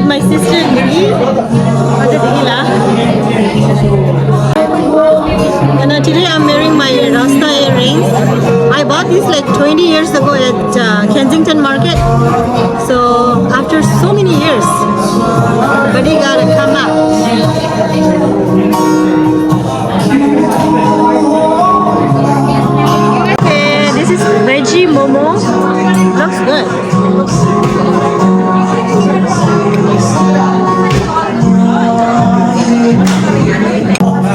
my sister Lily. And today I'm wearing my Rasta earrings. I bought these like 20 years ago at Kensington Market. So after so many years, but he gotta come out. Okay, this is veggie momo. Looks good.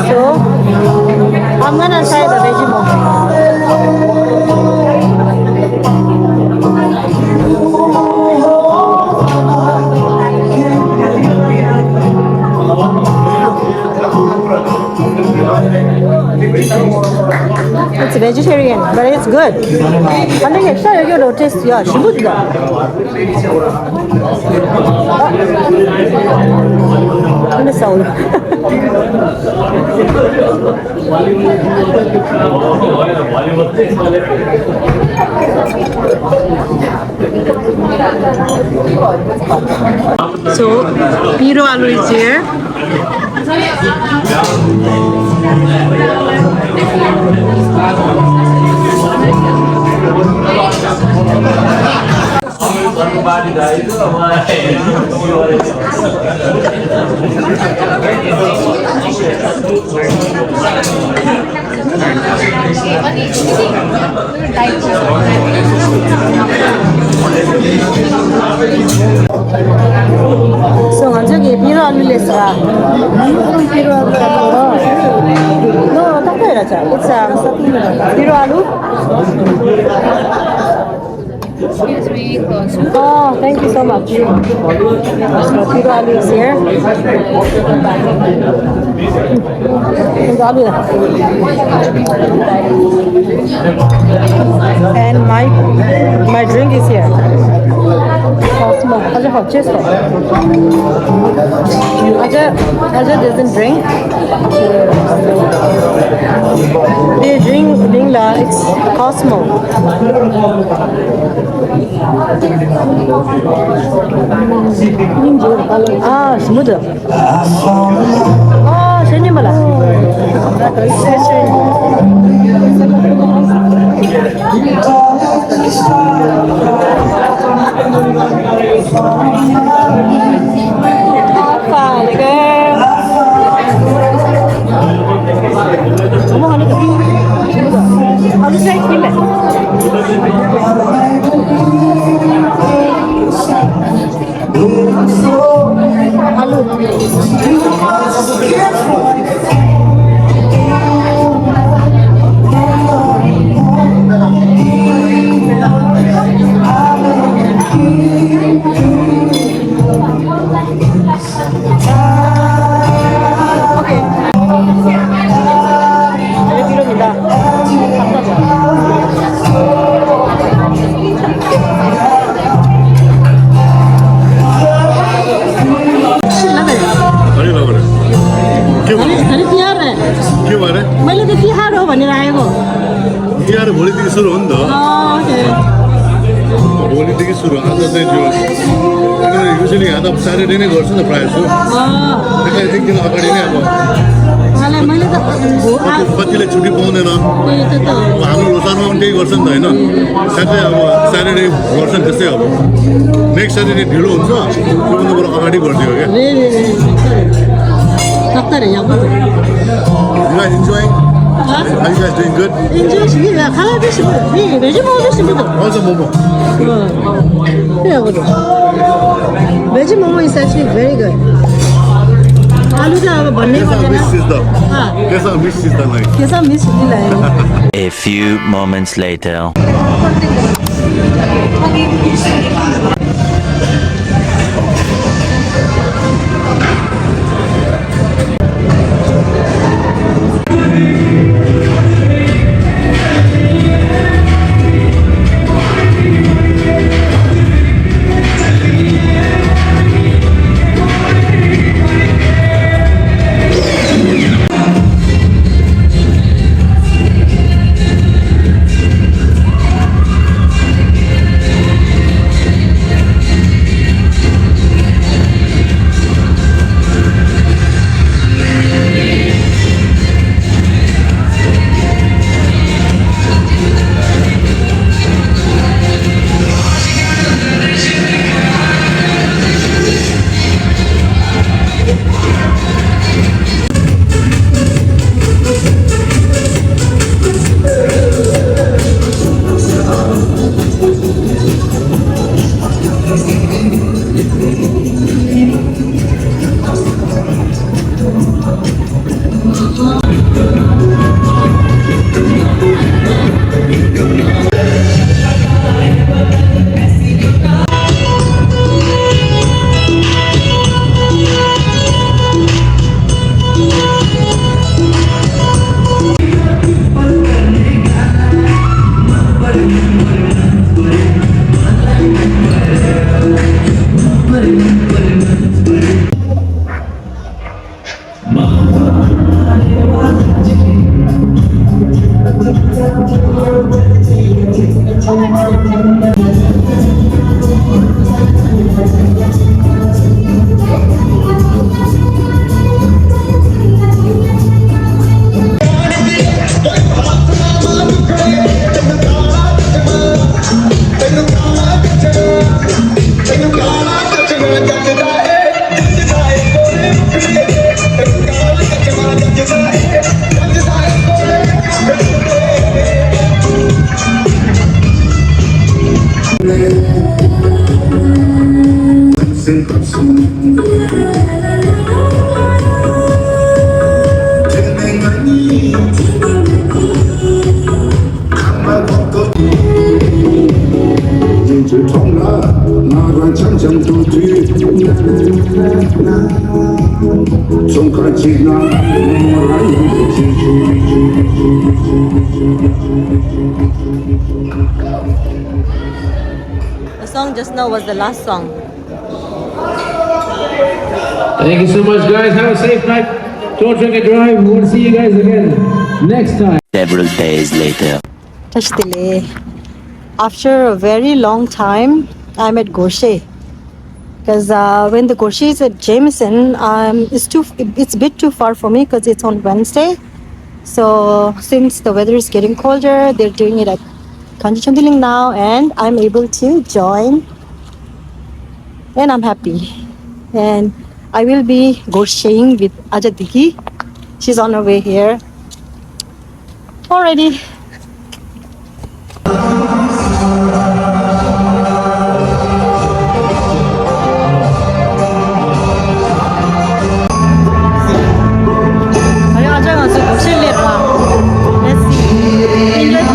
So I'm gonna try the veggie momo. It's vegetarian, but it's good. One thing extra you notice, yeah, shibudga. Ano sound? So, Piro aloo is here. So, 저기 Piro aloo lesra. Piro aloo. No, takay ra cha. It's Piro aloo. Excuse me, Oh, thank you so much. So, Piro aloo is here. And my drink is here. Cosmo. Aja hot chesto. Aja doesn't drink. They drink la. It's Cosmo. Ah, smooth. Oh, sini malah. Apa, girl? Kamu hari ke? Harus saya kirim. Halo. भोलिदेखि सुरु हो नि त भोलिदेखि सुरु आज चाहिँ त्यो युजली यहाँ त स्याटरडे नै गर्छु नि त प्रायः जस्तो त्यसलाई एक दिन अगाडि नै अब कतिले छुट्टी पाउँदैन हाम्रो लोसारमा पनि त्यही गर्छ नि त होइन ठ्याक्कै अब स्याटरडे गर्छ नि त्यस्तै अब नेक्स्ट स्याटरडे ढिलो हुन्छ त्योभन्दा बरु अगाडि गरिदियो क्या enjoy Are you guys doing good? How's the momo? Veggie momo is actually very good. Aloo da banne Kaisa miss is the like. A few moments later. 一直冲了，哪管长江不惧，冲开进来，我来有继续。 The song just now was the last song. Thank you so much, guys. Have a safe night. Don't drink and drive. We'll see you guys again next time. Several days later. Tashtile. After a very long time, I'm at Gorshe. Because when the Gorshe is at Jameson, it's a bit too far for me because it's on Wednesday. So since the weather is getting colder, they're doing it at Kanjichondiling now, and I'm able to join. And I'm happy. And I will be Gorsheing with Ajadiki. She's on her way here. Already. Let's see. English.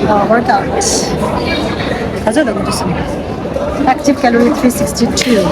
workout. 가져다가 좋습니다. Active calorie 362.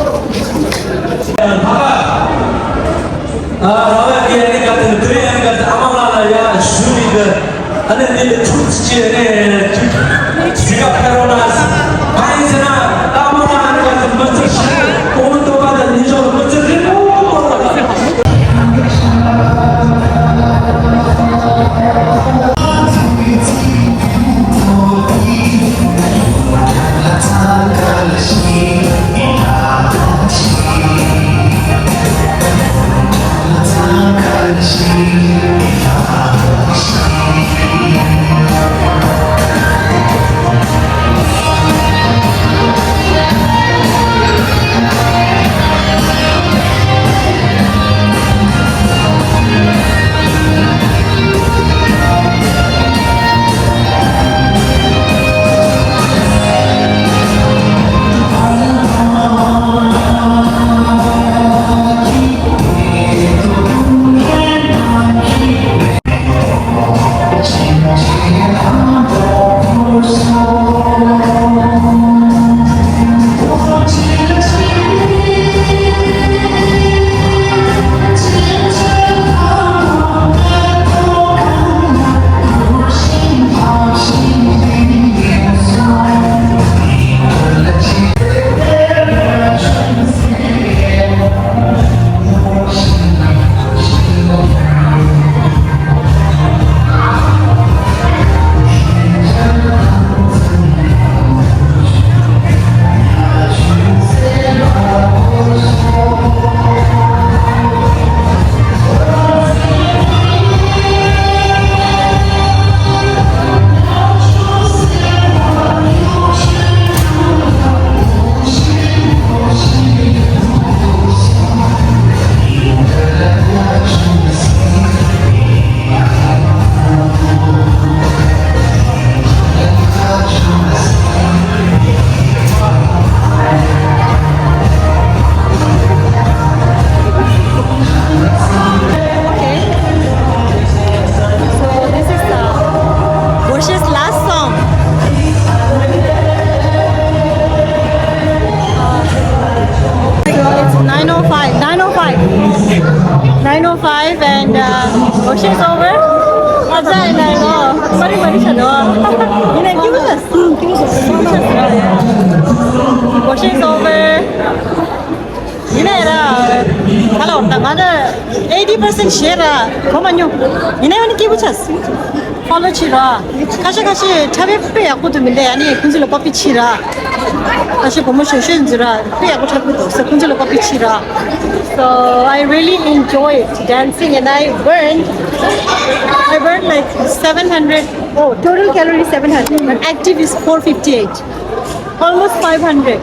And worship's over. 맞아, 이거 머리 셔도. 이네 기부셨어. Worship's over. 이네라 hello, 나가다 80% share. 그만요. 이네 오늘 기부쳤어. follow 치라. 가시 차베페 약고도 민데 아니 군슬로 커피 치라. 다시 보면 쇼션즈라 그 약고 잡고도 없어. 군슬로 커피 치라. So I really enjoyed dancing and I burned like 700, total calorie 700, but active is 458, almost 500.